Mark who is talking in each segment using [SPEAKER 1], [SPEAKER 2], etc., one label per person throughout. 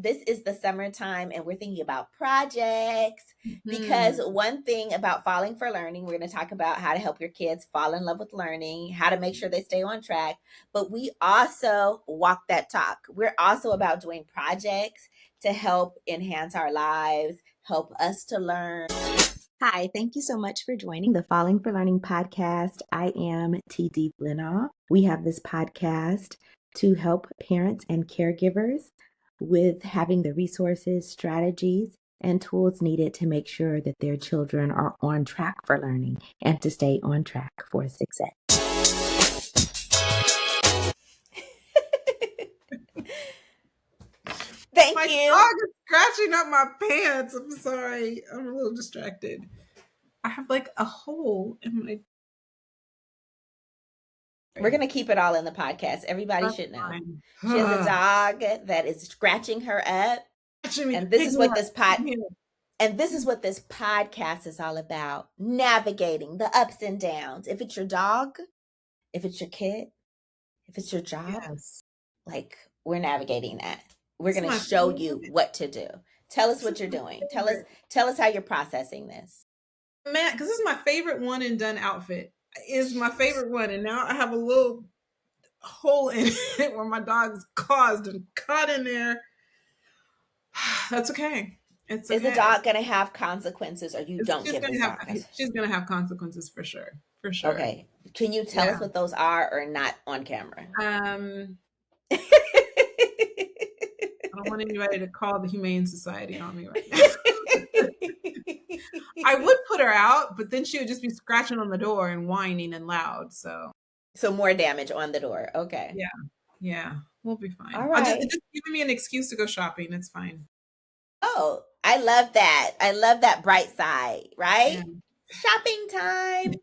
[SPEAKER 1] this is the summertime and we're thinking about projects because
[SPEAKER 2] Mhm.
[SPEAKER 1] one thing about falling for learning, we're going to talk about how to help your kids fall in love with learning, how to make sure they stay on track, but we also walk that talk. We're also about doing projects to help enhance our lives, help us to learn. Hi, thank you so much for joining the Falling for Learning podcast. I am T.D. Flenaugh. We have this podcast to help parents and caregivers with having the resources, strategies, and tools needed to make sure that their children are on track for learning and to stay on track for success. Thank
[SPEAKER 2] My
[SPEAKER 1] you.
[SPEAKER 2] dog is scratching up my pants. I'm sorry. I'm a little distracted. I have like a hole in my.
[SPEAKER 1] We're going to keep it all in the podcast. Everybody
[SPEAKER 2] That's
[SPEAKER 1] should know.
[SPEAKER 2] fine.
[SPEAKER 1] She has a dog that is scratching her up.
[SPEAKER 2] Scratching me.
[SPEAKER 1] And this is what this
[SPEAKER 2] Here.
[SPEAKER 1] And this is what this podcast is all about, navigating the ups and downs. If it's your dog, if it's your kid, if it's your job,
[SPEAKER 2] Yes.
[SPEAKER 1] like we're navigating that. We're
[SPEAKER 2] This is
[SPEAKER 1] going to
[SPEAKER 2] my
[SPEAKER 1] show
[SPEAKER 2] favorite.
[SPEAKER 1] you what to do. Tell us
[SPEAKER 2] This
[SPEAKER 1] what
[SPEAKER 2] is
[SPEAKER 1] you're
[SPEAKER 2] my
[SPEAKER 1] doing.
[SPEAKER 2] favorite.
[SPEAKER 1] Tell us how you're processing this.
[SPEAKER 2] Man, because this is my favorite one and done outfit. Is my favorite one, and now I have a little hole in it where my dog's caused and caught in there. That's okay. It's okay.
[SPEAKER 1] Is the dog going to have consequences, or you don't
[SPEAKER 2] She's
[SPEAKER 1] give this
[SPEAKER 2] gonna have
[SPEAKER 1] dog?
[SPEAKER 2] she's gonna have consequences for sure. For sure.
[SPEAKER 1] Okay. Can you tell us what those are, or not on camera?
[SPEAKER 2] I don't want anybody to call the Humane Society on me right now. I would put her out, but then she would just be scratching on the door and whining and loud. So
[SPEAKER 1] more damage on the door. Okay.
[SPEAKER 2] Yeah, we'll be fine.
[SPEAKER 1] All right.
[SPEAKER 2] It's just giving me an excuse to go shopping. It's fine.
[SPEAKER 1] Oh, I love that. I love that bright side, right? Shopping time.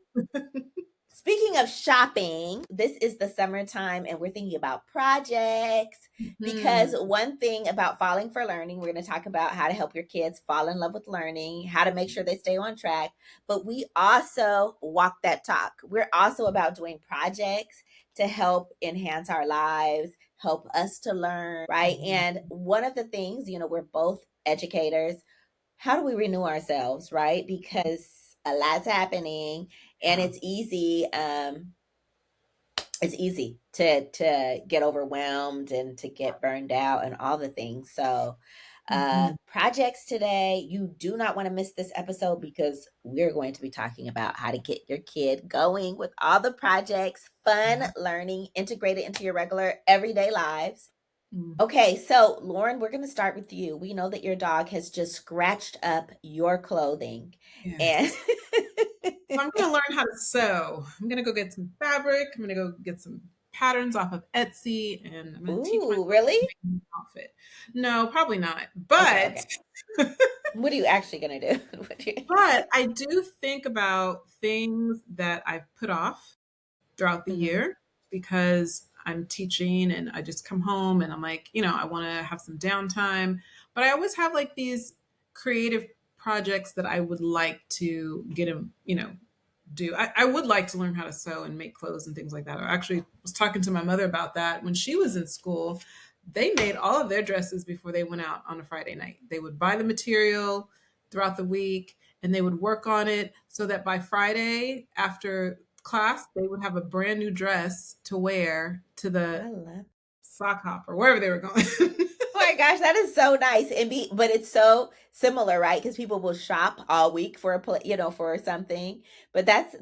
[SPEAKER 1] Speaking of shopping, this is the summertime and we're thinking about projects because one thing about falling for learning, we're going to talk about how to help your kids fall in love with learning, how to make sure they stay on track, but we also walk that talk. We're also about doing projects to help enhance our lives, help us to learn, right? And one of the things, we're both educators. How do we renew ourselves, right? Because a lot's happening and it's easy to get overwhelmed and to get burned out and all the things. So projects today, you do not want to miss this episode because we're going to be talking about how to get your kid going with all the projects, fun learning integrated into your regular everyday lives. Okay, so Lauren, we're going to start with you. We know that your dog has just scratched up your clothing. And
[SPEAKER 2] So I'm going to learn how to sew. I'm going to go get some fabric. I'm going to go get some patterns off of Etsy, and I'm going to teach myself
[SPEAKER 1] really?
[SPEAKER 2] to make an outfit. No, probably not. But
[SPEAKER 1] what are you actually going to do?
[SPEAKER 2] But I do think about things that I've put off throughout the year because I'm teaching and I just come home and I'm like, I want to have some downtime. But I always have like these creative projects that I would like to get them, do. I would like to learn how to sew and make clothes and things like that. I actually was talking to my mother about that when she was in school. They made all of their dresses before they went out on a Friday night. They would buy the material throughout the week and they would work on it so that by Friday after class, they would have a brand new dress to wear to the sock hop or wherever they were going.
[SPEAKER 1] Oh my gosh, that is so nice. But it's so similar, right? Because people will shop all week for for something. But that's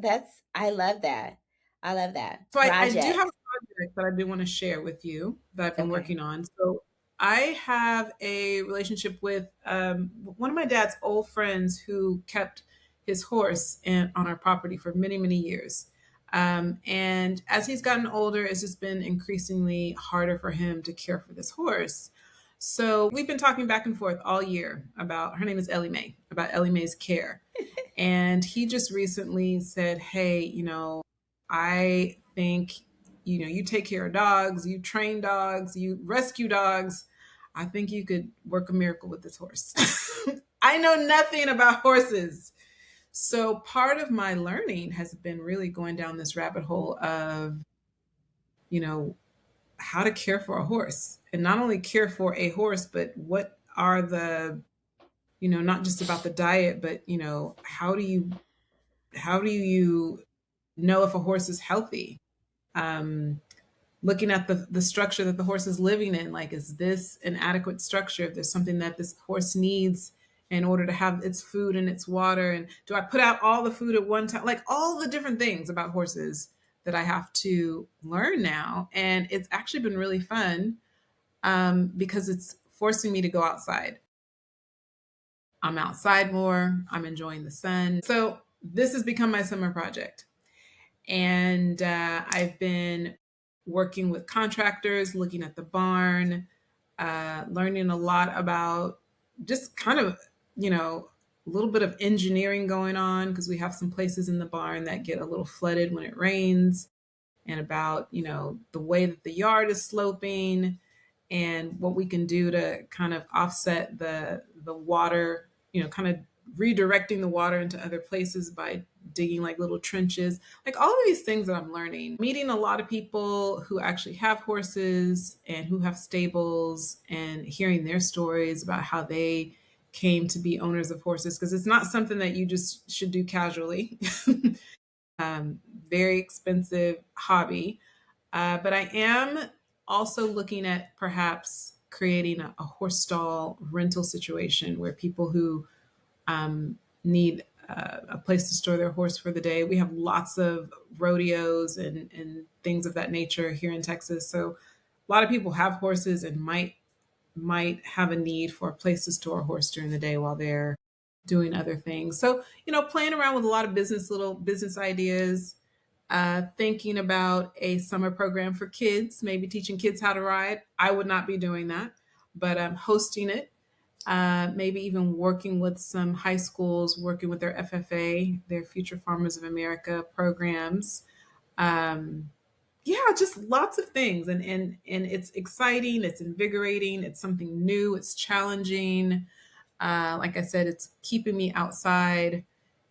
[SPEAKER 1] I love that. I love that.
[SPEAKER 2] So I do have a project that I do want to share with you that I've been working on. So I have a relationship with one of my dad's old friends who kept his horse on our property for many, many years. And as he's gotten older, it's just been increasingly harder for him to care for this horse. So we've been talking back and forth all year about, her name is Ellie Mae, about Ellie Mae's care. And he just recently said, hey, I think, you take care of dogs, you train dogs, you rescue dogs. I think you could work a miracle with this horse. I know nothing about horses. So part of my learning has been really going down this rabbit hole of, how to care for a horse, and not only care for a horse, but what are the, not just about the diet, but how do you know if a horse is healthy? Um, Looking at the structure that the horse is living in, like, is this an adequate structure? If there's something that this horse needs in order to have its food and its water, and do I put out all the food at one time? Like, all the different things about horses that I have to learn now. And it's actually been really fun, because it's forcing me to go outside. I'm outside more. I'm enjoying the sun. So this has become my summer project. And I've been working with contractors, looking at the barn, learning a lot about just kind of, a little bit of engineering going on, because we have some places in the barn that get a little flooded when it rains, and about, the way that the yard is sloping, and what we can do to kind of offset the water, kind of redirecting the water into other places by digging like little trenches, like all of these things that I'm learning. Meeting a lot of people who actually have horses and who have stables, and hearing their stories about how they came to be owners of horses, because it's not something that you just should do casually. Very expensive hobby. But I am also looking at perhaps creating a horse stall rental situation, where people who need a place to store their horse for the day. We have lots of rodeos and things of that nature here in Texas. So a lot of people have horses and might have a need for a place to store a horse during the day while they're doing other things. So, playing around with a lot of little business ideas, thinking about a summer program for kids, maybe teaching kids how to ride. I would not be doing that, but I'm hosting it. Maybe even working with some high schools, working with their FFA, their Future Farmers of America programs. Um, yeah, just lots of things, and it's exciting, it's invigorating, it's something new, it's challenging. Like I said, it's keeping me outside,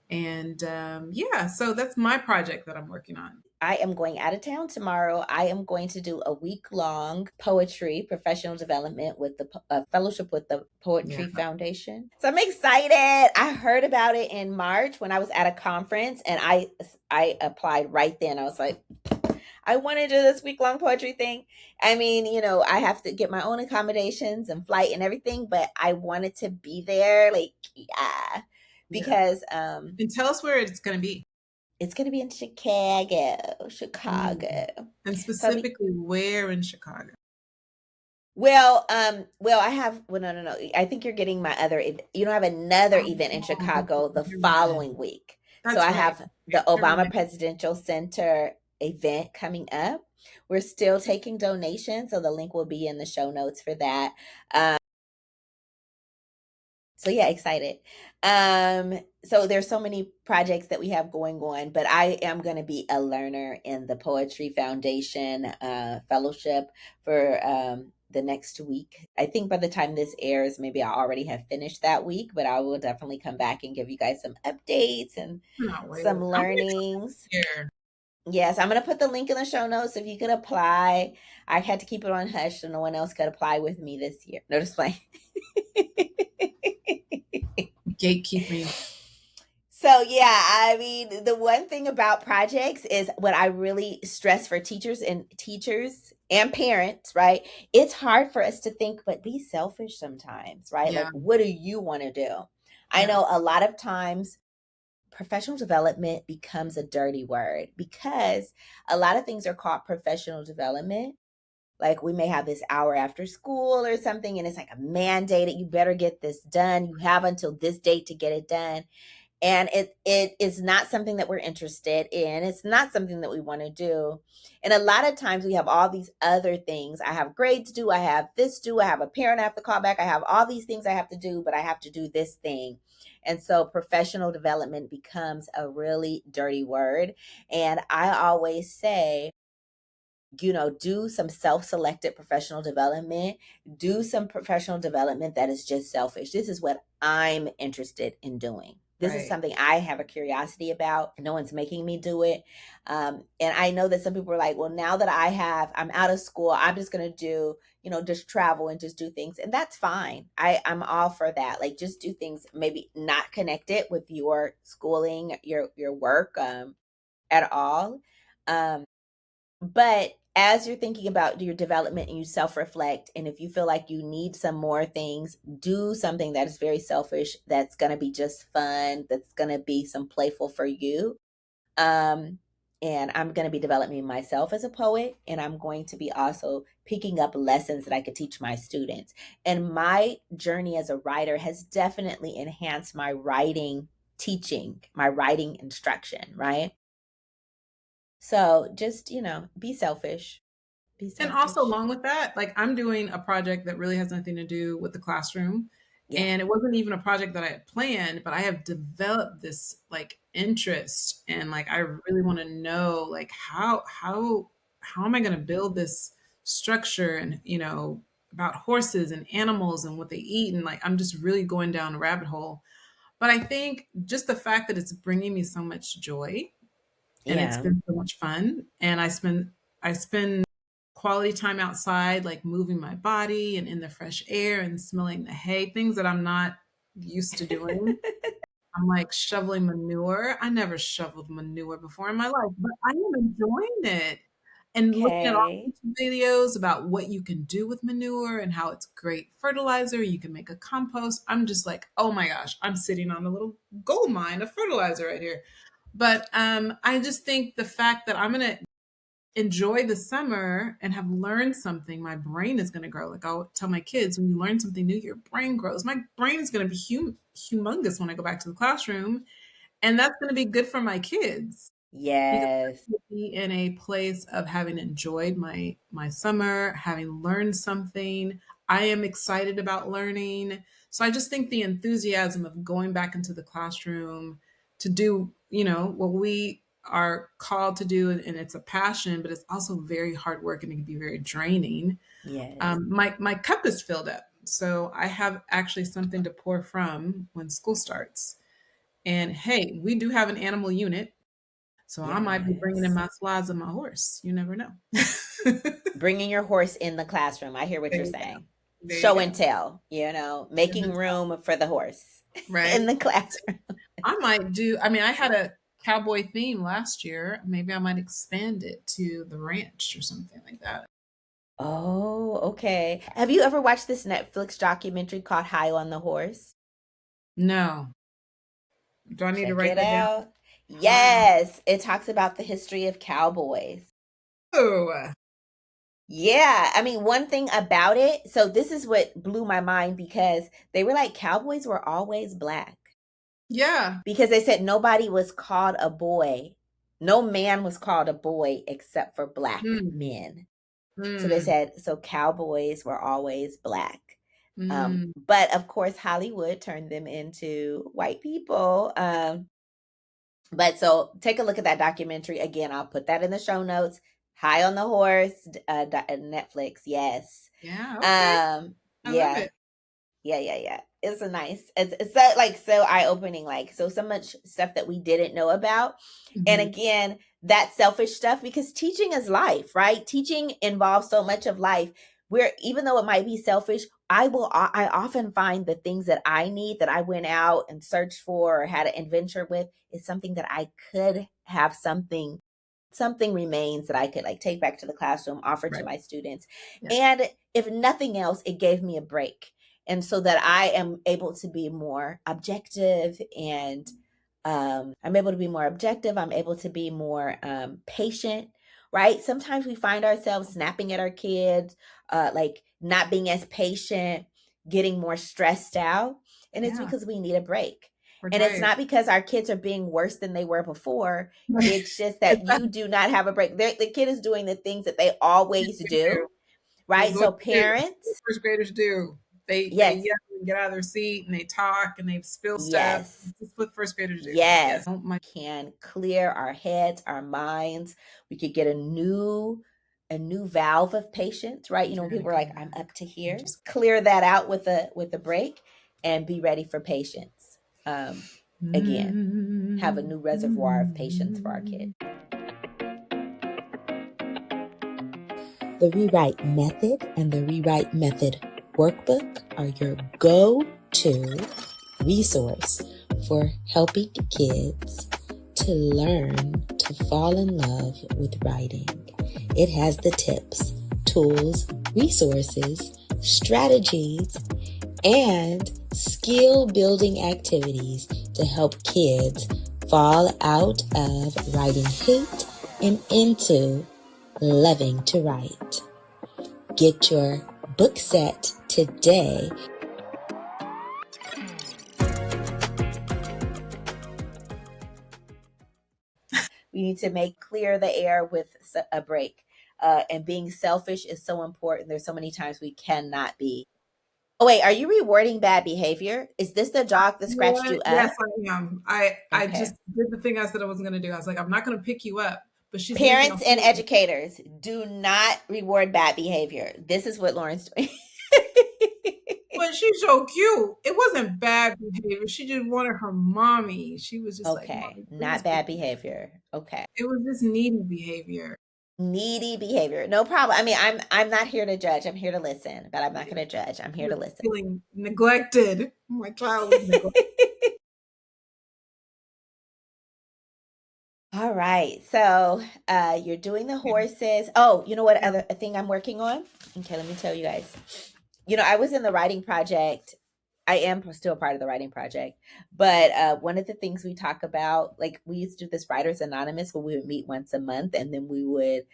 [SPEAKER 2] and yeah, so that's my project that I'm working on.
[SPEAKER 1] I am going out of town tomorrow. I am going to do a week long poetry professional development with the fellowship with the
[SPEAKER 2] Yeah.
[SPEAKER 1] Poetry Foundation. So I'm excited. I heard about it in March when I was at a conference, and I applied right then. I was like, I want to do this week long poetry thing. I mean, I have to get my own accommodations and flight and everything, but I wanted to be there. Like, yeah, because
[SPEAKER 2] And tell us where it's going to be.
[SPEAKER 1] it's going to be in Chicago.
[SPEAKER 2] Mm. And
[SPEAKER 1] So I'll be,
[SPEAKER 2] specifically where in Chicago?
[SPEAKER 1] well, I have, well, no, no, no. I think you're getting my other, I have another event in Chicago the
[SPEAKER 2] Never mind.
[SPEAKER 1] following week. So
[SPEAKER 2] That's
[SPEAKER 1] I
[SPEAKER 2] right.
[SPEAKER 1] have the
[SPEAKER 2] Never
[SPEAKER 1] Obama
[SPEAKER 2] mind.
[SPEAKER 1] Presidential Center event coming up. We're still taking donations, so the link will be in the show notes for that. So yeah, excited. So there's so many projects that we have going on, but I am going to be a learner in the Poetry Foundation fellowship for the next week. I think by the time this airs, maybe I already have finished that week, but I will definitely come back and give you guys some updates and
[SPEAKER 2] Cannot wait.
[SPEAKER 1] some
[SPEAKER 2] I'm
[SPEAKER 1] learnings.
[SPEAKER 2] here.
[SPEAKER 1] Yes, I'm going to put the link in the show notes if you could apply. I had to keep it on hush so no one else could apply with me this year. No, just playing.
[SPEAKER 2] Gatekeeping.
[SPEAKER 1] So yeah, I mean, the one thing about projects is what I really stress for teachers and parents, right? It's hard for us to think, but be selfish sometimes, right?
[SPEAKER 2] Yeah.
[SPEAKER 1] Like, what do you want to do? I
[SPEAKER 2] Yeah.
[SPEAKER 1] know a lot of times professional development becomes a dirty word because a lot of things are called professional development. Like, we may have this hour after school or something, and it's like a mandated, you better get this done. You have until this date to get it done, and it is not something that we're interested in. It's not something that we want to do. And a lot of times we have all these other things. I have grades due, I have this due, I have a parent I have to call back, I have all these things I have to do, but I have to do this thing. And so professional development becomes a really dirty word. And I always say, do some self-selected professional development, do some professional development that is just selfish. This is what I'm interested in doing. This is something I have a curiosity about. No one's making me do it. And I know that some people are like, well, now that I'm out of school, I'm just going to do, just travel and just do things. And that's fine. I'm all for that. Like, just do things, maybe not connected with your schooling, your work, at all. But as you're thinking about your development and you self-reflect, and if you feel like you need some more things, do something that is very selfish, that's going to be just fun, that's going to be some playful for you. And I'm going to be developing myself as a poet, and I'm going to be also picking up lessons that I could teach my students. And my journey as a writer has definitely enhanced my writing teaching, my writing instruction, right? So just, be selfish. Be
[SPEAKER 2] And also,
[SPEAKER 1] selfish.
[SPEAKER 2] along with that, like, I'm doing a project that really has nothing to do with the classroom.
[SPEAKER 1] Yeah.
[SPEAKER 2] And it wasn't even a project that I had planned, but I have developed this like interest, and like I really want to know like how am I going to build this structure, and about horses and animals and what they eat, and like I'm just really going down a rabbit hole. But I think just the fact that it's bringing me so much joy, and it's
[SPEAKER 1] Yeah.
[SPEAKER 2] been so much fun, and I spend quality time outside, like moving my body and in the fresh air and smelling the hay, things that I'm not used to doing. I'm like shoveling manure. I never shoveled manure before in my life, but I am enjoying it. And looking at all
[SPEAKER 1] Okay.
[SPEAKER 2] these videos about what you can do with manure and how it's great fertilizer, you can make a compost. I'm just like, oh my gosh, I'm sitting on a little gold mine of fertilizer right here. But I just think the fact that I'm gonna enjoy the summer and have learned something, my brain is going to grow. Like, I'll tell my kids, when you learn something new, your brain grows. My brain is going to be humongous when I go back to the classroom. And that's going to be good for my kids, because
[SPEAKER 1] Yes.
[SPEAKER 2] I will be in a place of having enjoyed my summer, having learned something. I am excited about learning. So I just think the enthusiasm of going back into the classroom to do, what we are called to do, and it's a passion, but it's also very hard work and it can be very draining.
[SPEAKER 1] Yes.
[SPEAKER 2] My cup is filled up, so I have actually something to pour from when school starts. And hey, we do have an animal unit, so I might be bringing in
[SPEAKER 1] Yes.
[SPEAKER 2] my slides and my horse. You never know.
[SPEAKER 1] Bringing your horse in the classroom. I hear what
[SPEAKER 2] There
[SPEAKER 1] you're
[SPEAKER 2] you go.
[SPEAKER 1] saying.
[SPEAKER 2] There you
[SPEAKER 1] Show and
[SPEAKER 2] go.
[SPEAKER 1] tell,
[SPEAKER 2] And
[SPEAKER 1] making
[SPEAKER 2] then
[SPEAKER 1] room for the horse in
[SPEAKER 2] right.
[SPEAKER 1] the classroom.
[SPEAKER 2] I might do. I mean, I had a cowboy theme last year. Maybe I might expand it to the ranch or something like that.
[SPEAKER 1] Oh, okay. Have you ever watched this Netflix documentary called High on the Horse?
[SPEAKER 2] No. Do I need to
[SPEAKER 1] Check
[SPEAKER 2] write
[SPEAKER 1] it
[SPEAKER 2] that down?
[SPEAKER 1] out.
[SPEAKER 2] High on.
[SPEAKER 1] Yes, it talks about the history of cowboys.
[SPEAKER 2] Oh,
[SPEAKER 1] Yeah, I mean, one thing about it, so this is what blew my mind because they were like, cowboys were always black.
[SPEAKER 2] yeah.
[SPEAKER 1] Because they said nobody was called a boy. No man was called a boy except for black
[SPEAKER 2] Mm,
[SPEAKER 1] men. So they
[SPEAKER 2] mm,
[SPEAKER 1] said, so cowboys were always black.
[SPEAKER 2] mm.
[SPEAKER 1] But of course, Hollywood turned them into white people. But so take a look at that documentary. Again, I'll put that in the show notes. High on the Horse, Netflix. Yes.
[SPEAKER 2] Yeah. Okay.
[SPEAKER 1] Um,
[SPEAKER 2] I love
[SPEAKER 1] yeah.
[SPEAKER 2] it.
[SPEAKER 1] Yeah. It's a nice. It's so like so eye opening. Like so much stuff that we didn't know about. And
[SPEAKER 2] Mhm.
[SPEAKER 1] again, that selfish stuff, because teaching is life, right? Teaching involves so much of life. Where even though it might be selfish, I often find the things that I need, that I went out and searched for or had an adventure with, is something that I could have something remains that I could like take back to the classroom, offer to
[SPEAKER 2] Right.
[SPEAKER 1] my students.
[SPEAKER 2] Yeah.
[SPEAKER 1] And if nothing else, it gave me a break. And so that I am able to be more objective, and I'm able to be more objective. I'm able to be more patient, right? Sometimes we find ourselves snapping at our kids, like not being as patient, getting more stressed out. And it's
[SPEAKER 2] Yeah.
[SPEAKER 1] because we need a break.
[SPEAKER 2] We're
[SPEAKER 1] And it's
[SPEAKER 2] tired.
[SPEAKER 1] not because our kids are being worse than they were before.
[SPEAKER 2] Right.
[SPEAKER 1] It's just that you do not have a break. The kid is doing the things that they always
[SPEAKER 2] Do.
[SPEAKER 1] do,
[SPEAKER 2] This is
[SPEAKER 1] right?
[SPEAKER 2] what
[SPEAKER 1] So
[SPEAKER 2] they do. This is what
[SPEAKER 1] parents,
[SPEAKER 2] first graders do. They
[SPEAKER 1] yes,
[SPEAKER 2] yell and get out of their seat and they talk and they spill stuff.
[SPEAKER 1] yes,
[SPEAKER 2] This is what first graders do. Yes.
[SPEAKER 1] yes,
[SPEAKER 2] Oh my.
[SPEAKER 1] can clear our heads, our minds. We could get a new valve of patience, right?
[SPEAKER 2] You're
[SPEAKER 1] When
[SPEAKER 2] gonna
[SPEAKER 1] people are
[SPEAKER 2] come
[SPEAKER 1] like, I'm
[SPEAKER 2] back
[SPEAKER 1] up to
[SPEAKER 2] and
[SPEAKER 1] here,
[SPEAKER 2] just
[SPEAKER 1] clear that out with a break and be ready for patience. again, have a new reservoir of patience for our kids. The Rewrite Method and the Rewrite Method Workbook are your go-to resource for helping kids to learn to fall in love with writing. It has the tips, tools, resources, strategies, and skill-building activities to help kids fall out of writing hate and into loving to write. Get your book set today. We need to make clear the air with a break. And being selfish is so important. There's so many times we cannot be. Oh, wait, are you rewarding bad behavior? Is this the dog that
[SPEAKER 2] You know
[SPEAKER 1] scratched
[SPEAKER 2] what?
[SPEAKER 1] you
[SPEAKER 2] Yes,
[SPEAKER 1] up?
[SPEAKER 2] I am. I
[SPEAKER 1] Okay.
[SPEAKER 2] just did the thing I said I wasn't going to do. I was like, I'm not going to pick you up, but she's making a
[SPEAKER 1] Parents and
[SPEAKER 2] point.
[SPEAKER 1] educators, do not reward bad behavior. This is what Lauren's doing.
[SPEAKER 2] But she's so cute. It wasn't bad behavior. She just wanted her mommy. She was just like,
[SPEAKER 1] Okay,
[SPEAKER 2] Mommy, please
[SPEAKER 1] not
[SPEAKER 2] pick
[SPEAKER 1] bad
[SPEAKER 2] me up.
[SPEAKER 1] behavior. Okay.
[SPEAKER 2] It was just needy behavior.
[SPEAKER 1] Needy behavior. No problem. I mean, I'm not here to judge. I'm here to listen, but I'm not going to judge. I'm
[SPEAKER 2] She
[SPEAKER 1] here to
[SPEAKER 2] was
[SPEAKER 1] listen.
[SPEAKER 2] feeling neglected. My child was neglected.
[SPEAKER 1] All right. So, you're doing the horses. Oh, you know what
[SPEAKER 2] Yeah.
[SPEAKER 1] other thing I'm working on? Okay, let me tell you guys. I was in the writing project. I am still part of the writing project, but one of the things we talk about, like we used to do this Writers Anonymous, where we would meet once a month, and then we would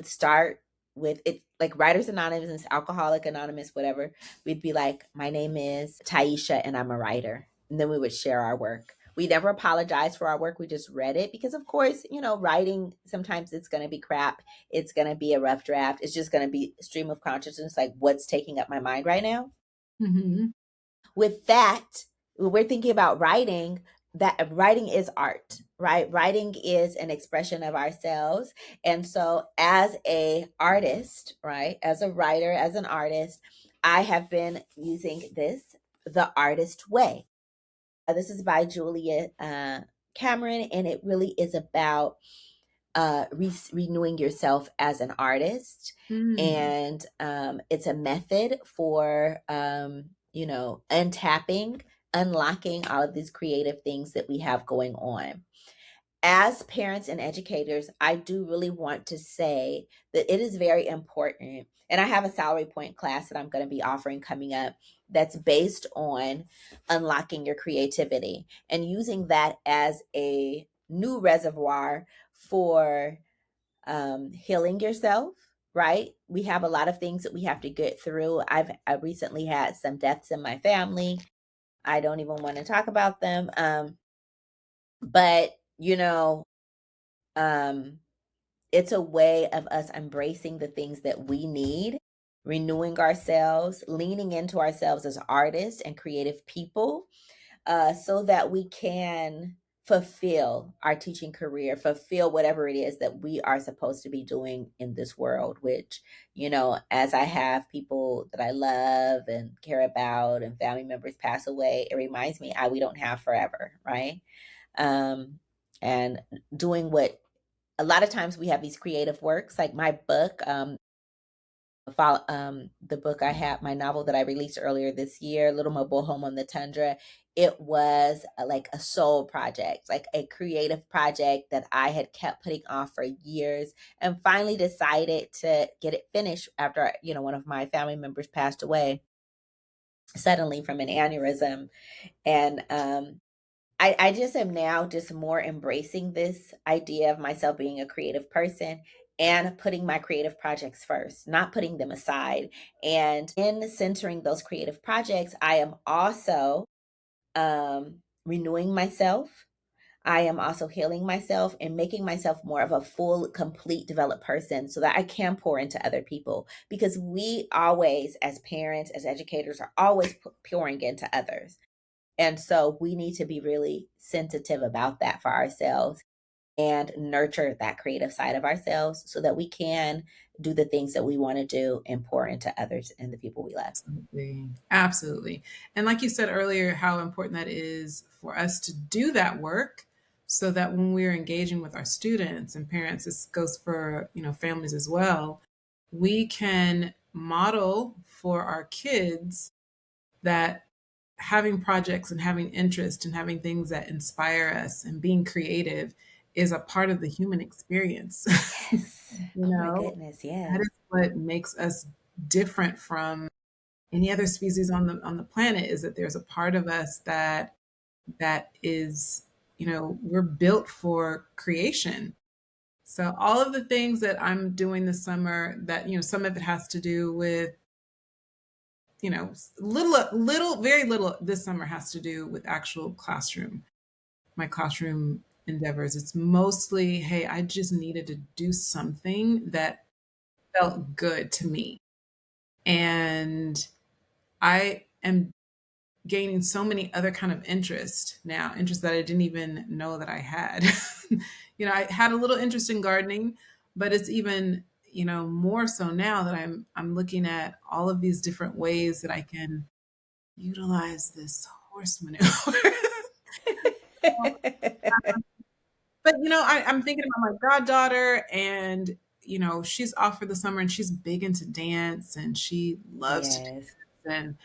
[SPEAKER 1] start with it, like Writers Anonymous, Alcoholic Anonymous, whatever. We'd be like, "My name is Taisha, and I'm a writer," and then we would share our work. We never apologized for our work. We just read it because, of course, writing, sometimes it's going to be crap. It's going to be a rough draft. It's just going to be stream of consciousness, like what's taking up my mind right now.
[SPEAKER 2] Mm-hmm.
[SPEAKER 1] With that, when we're thinking about writing, that writing is art, right? Writing is an expression of ourselves. And so as a artist, right? As a writer, as an artist, I have been using this, the artist way. This is by Julia Cameron, and it really is about renewing yourself as an artist.
[SPEAKER 2] Mm.
[SPEAKER 1] And it's a method for, untapping, unlocking all of these creative things that we have going on. As parents and educators, I do really want to say that it is very important. And I have a salary point class that I'm going to be offering coming up that's based on unlocking your creativity and using that as a new reservoir for healing yourself. Right? We have a lot of things that we have to get through. I recently had some deaths in my family. I don't even want to talk about them. But um, it's a way of us embracing the things that we need, renewing ourselves, leaning into ourselves as artists and creative people, so that we can fulfill our teaching career, fulfill whatever it is that we are supposed to be doing in this world, which, as I have people that I love and care about and family members pass away, it reminds me we don't have forever, right? And doing what a lot of times we have these creative works, like my book, the book I had, my novel that I released earlier this year, Little Mobile Home on the Tundra. It was like a soul project, like a creative project that I had kept putting off for years, and finally decided to get it finished after, one of my family members passed away suddenly from an aneurysm. And I just am now just more embracing this idea of myself being a creative person and putting my creative projects first, not putting them aside. And in centering those creative projects, I am also renewing myself. I am also healing myself and making myself more of a full, complete, developed person so that I can pour into other people. Because we always, as parents, as educators, are always pouring into others. And so we need to be really sensitive about that for ourselves. and nurture that creative side of ourselves so that we can do the things that we want to do and pour into others and the people we love.
[SPEAKER 2] Absolutely. Absolutely. And like you said earlier, how important that is for us to do that work so that when we're engaging with our students and parents, this goes for, families as well, we can model for our kids that having projects and having interest and having things that inspire us and being creative is a part of the human experience.
[SPEAKER 1] Yes.
[SPEAKER 2] you
[SPEAKER 1] Oh my
[SPEAKER 2] know,
[SPEAKER 1] goodness.
[SPEAKER 2] that
[SPEAKER 1] Yes.
[SPEAKER 2] is what makes us different from any other species on the planet, is that there's a part of us that is, we're built for creation. So all of the things that I'm doing this summer, that some of it has to do with, very little this summer has to do with actual my classroom endeavors. It's mostly, hey, I just needed to do something that felt good to me. And I am gaining so many other kind of interests that I didn't even know that I had. I had a little interest in gardening, but it's even, more so now that I'm looking at all of these different ways that I can utilize this horse manure. But I'm thinking about my goddaughter, and she's off for the summer, and she's big into dance, and she loves to dance.
[SPEAKER 1] Yes.
[SPEAKER 2] And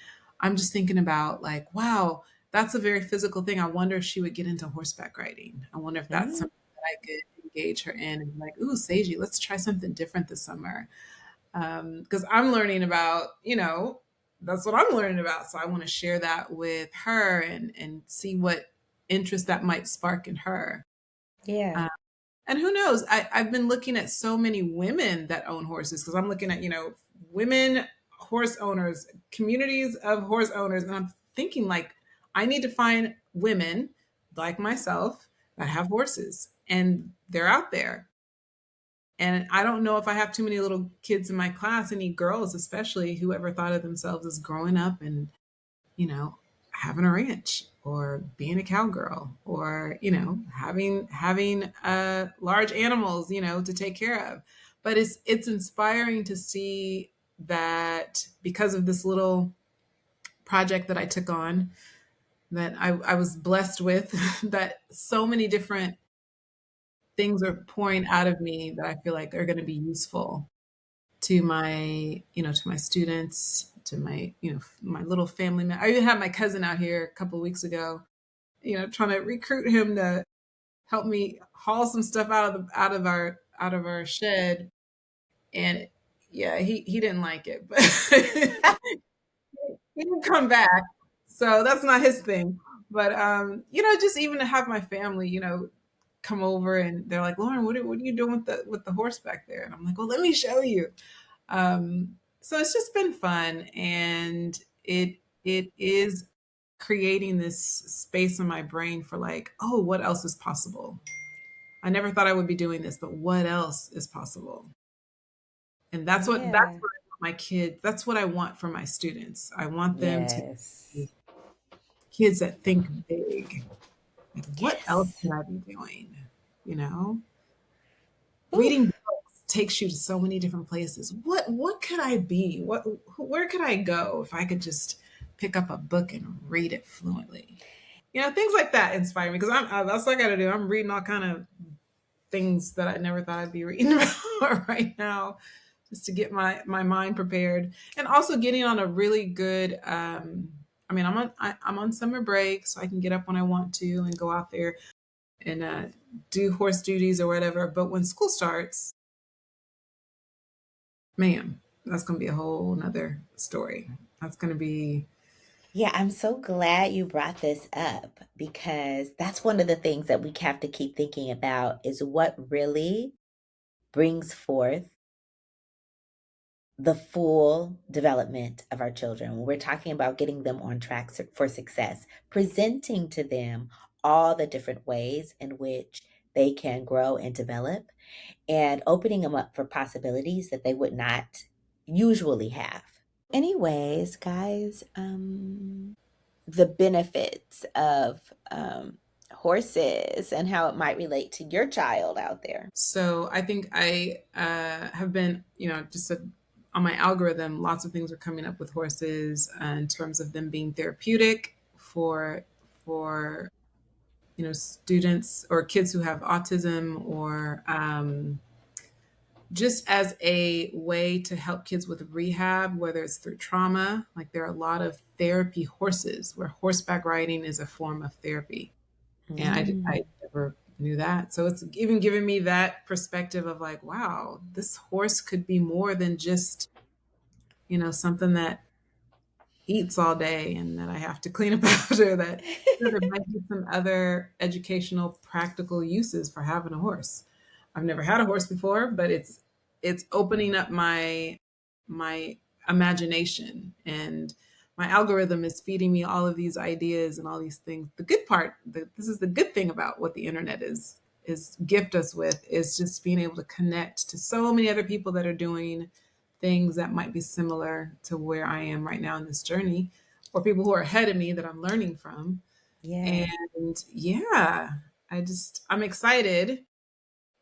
[SPEAKER 2] I'm just thinking about, like, wow, that's a very physical thing. I wonder if she would get into horseback riding. I wonder if that's
[SPEAKER 1] Mm,
[SPEAKER 2] something that I could engage her in, and be like, ooh, Seiji, let's try something different this summer. Because I'm learning about, that's what I'm learning about. So I want to share that with her and see what interest that might spark in her.
[SPEAKER 1] yeah.
[SPEAKER 2] Uh, and who knows? I've been looking at so many women that own horses, because I'm looking at, women horse owners, communities of horse owners. And I'm thinking, like, I need to find women like myself that have horses, and they're out there. And I don't know if I have too many little kids in my class, any girls especially, who ever thought of themselves as growing up and, you know, having a ranch or being a cowgirl, or, having large animals, to take care of. But it's inspiring to see that, because of this little project that I took on, that I was blessed with, that so many different things are pouring out of me that I feel like are going to be useful to my students, to my little family. I even had my cousin out here a couple of weeks ago, trying to recruit him to help me haul some stuff out of our shed. And yeah, he didn't like it, but he didn't come back. So that's not his thing. But just even to have my family, come over, and they're like, Lauren, what are you doing with the horse back there? And I'm like, well, let me show you. So it's just been fun, and it is creating this space in my brain for, like, oh, what else is possible? I never thought I would be doing this, but what else is possible? And that's what I
[SPEAKER 1] Yeah.
[SPEAKER 2] want my kids. That's what I want for my students. I want them to
[SPEAKER 1] Yes.
[SPEAKER 2] be kids that think big. Like, what else
[SPEAKER 1] Yes.
[SPEAKER 2] could I be doing? You know,
[SPEAKER 1] Ooh.
[SPEAKER 2] reading books takes you to so many different places. What could I be? Where could I go if I could just pick up a book and read it fluently? Things like that inspire me, because that's what I got to do. I'm reading all kind of things that I never thought I'd be reading about right now, just to get my mind prepared, and also getting on a really good. I'm on summer break, so I can get up when I want to and go out there and do horse duties or whatever. But when school starts, man, that's going to be a whole nother story. That's going to be,
[SPEAKER 1] Yeah, I'm so glad you brought this up because that's one of the things that we have to keep thinking about is what really brings forth the full development of our children. When we're talking about getting them on track for success, presenting to them all the different ways in which they can grow and develop, and opening them up for possibilities that they would not usually have. Anyways, guys, the benefits of horses and how it might relate to your child out there.
[SPEAKER 2] So I think I have been, on my algorithm, lots of things are coming up with horses in terms of them being therapeutic for students or kids who have autism, or just as a way to help kids with rehab, whether it's through trauma. Like there are a lot of therapy horses where horseback riding is a form of therapy. And I never knew that. So it's even given me that perspective of like, wow, this horse could be more than just, something that eats all day and that I have to clean up after. That there might be some other educational practical uses for having a horse. I've never had a horse before, but it's opening up my imagination, and my algorithm is feeding me all of these ideas and all these things. The good part, this is the good thing about what the internet is gift us with, is just being able to connect to so many other people that are doing things that might be similar to where I am right now in this journey, or people who are ahead of me that I'm learning from.
[SPEAKER 1] Yeah.
[SPEAKER 2] And yeah, I'm excited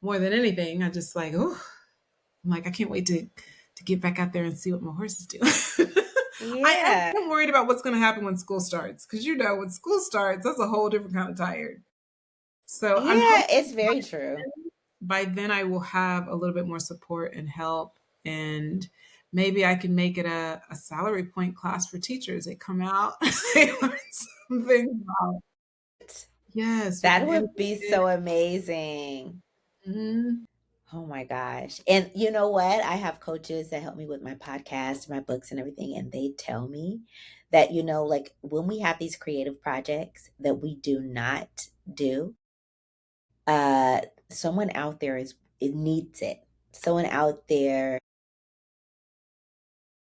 [SPEAKER 2] more than anything. I just like, oh, I'm like, I can't wait to get back out there and see what my horses do.
[SPEAKER 1] Yeah.
[SPEAKER 2] I'm worried about what's going to happen when school starts, because when school starts, that's a whole different kind of tired. So I'm
[SPEAKER 1] Yeah,
[SPEAKER 2] hoping
[SPEAKER 1] it's very true.
[SPEAKER 2] by then I will have a little bit more support and help, and maybe I can make it a salary point class for teachers. They come out, they learn something about, yes, we
[SPEAKER 1] That
[SPEAKER 2] can
[SPEAKER 1] would
[SPEAKER 2] integrate
[SPEAKER 1] be
[SPEAKER 2] it.
[SPEAKER 1] so amazing.
[SPEAKER 2] Mhm.
[SPEAKER 1] Oh my gosh. And you know what? I have coaches that help me with my podcast, my books, and everything. And they tell me that, like when we have these creative projects that we do not do, uh, someone out there it needs it. Someone out there,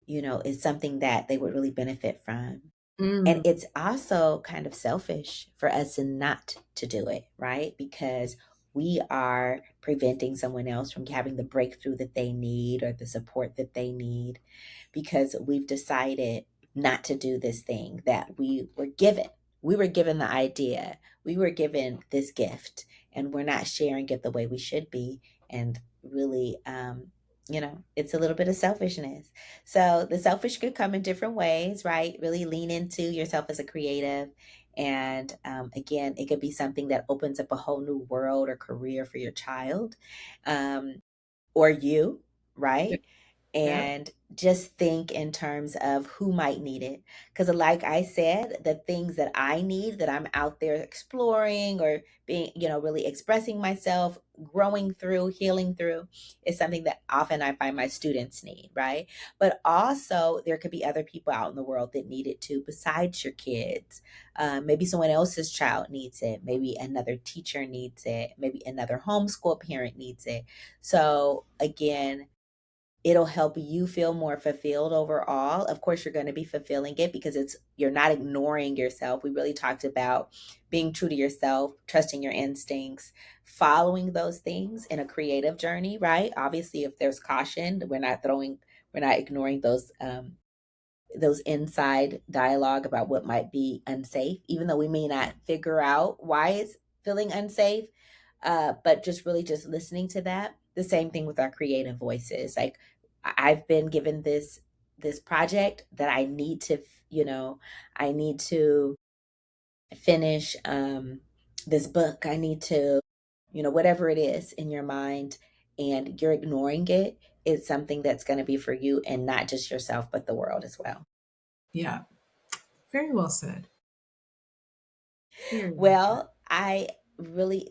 [SPEAKER 1] is something that they would really benefit from. And
[SPEAKER 2] Mm,
[SPEAKER 1] it's also kind of selfish for us not to do it, right? Because we are preventing someone else from having the breakthrough that they need or the support that they need, because we've decided not to do this thing that we were given. We were given the idea, we were given this gift, and we're not sharing it the way we should be. And really, it's a little bit of selfishness. So the selfish could come in different ways, right? Really lean into yourself as a creative. And again, it could be something that opens up a whole new world or career for your child, um, or you,
[SPEAKER 2] yeah,
[SPEAKER 1] right?
[SPEAKER 2] yeah.
[SPEAKER 1] And just think in terms of who might need it. Because, like I said, the things that I need, that I'm out there exploring or being, really expressing myself, growing through, healing through, is something that often I find my students need, right? But also, there could be other people out in the world that need it too, besides your kids. Maybe someone else's child needs it. Maybe another teacher needs it. Maybe another homeschool parent needs it. So, again, it'll help you feel more fulfilled overall. Of course, you're going to be fulfilling it because you're not ignoring yourself. We really talked about being true to yourself, trusting your instincts, following those things in a creative journey, right? Obviously, if there's caution, we're not ignoring those inside dialogue about what might be unsafe, even though we may not figure out why it's feeling unsafe. But just really just listening to that. The same thing with our creative voices. Like I've been given this project that I need to, I need to finish this book. I need to, whatever it is in your mind, and you're ignoring it, it's something that's going to be for you and not just yourself, but the world as well.
[SPEAKER 2] Yeah. Very well said. Very well said.
[SPEAKER 1] Well, I really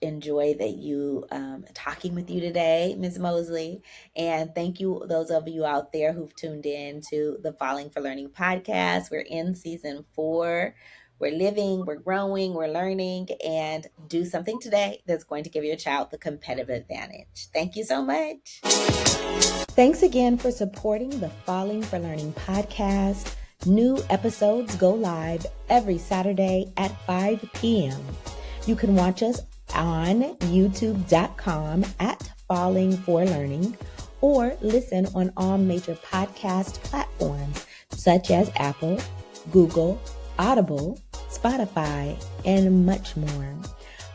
[SPEAKER 1] enjoy that you talking with you today, Ms. Moseley, and thank you those of you out there who've tuned in to the Falling for Learning podcast. We're in season 4. We're living, we're growing, we're learning, and do something today that's going to give your child the competitive advantage. Thank you so much. Thanks again for supporting the Falling for Learning podcast. New episodes go live every Saturday at 5 p.m. You can watch us on youtube.com at Falling for Learning, or listen on all major podcast platforms such as Apple, Google, Audible, Spotify, and much more.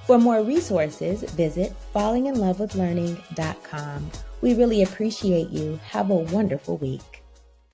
[SPEAKER 1] For more resources, visit fallinginlovewithlearning.com. We really appreciate you. Have a wonderful week.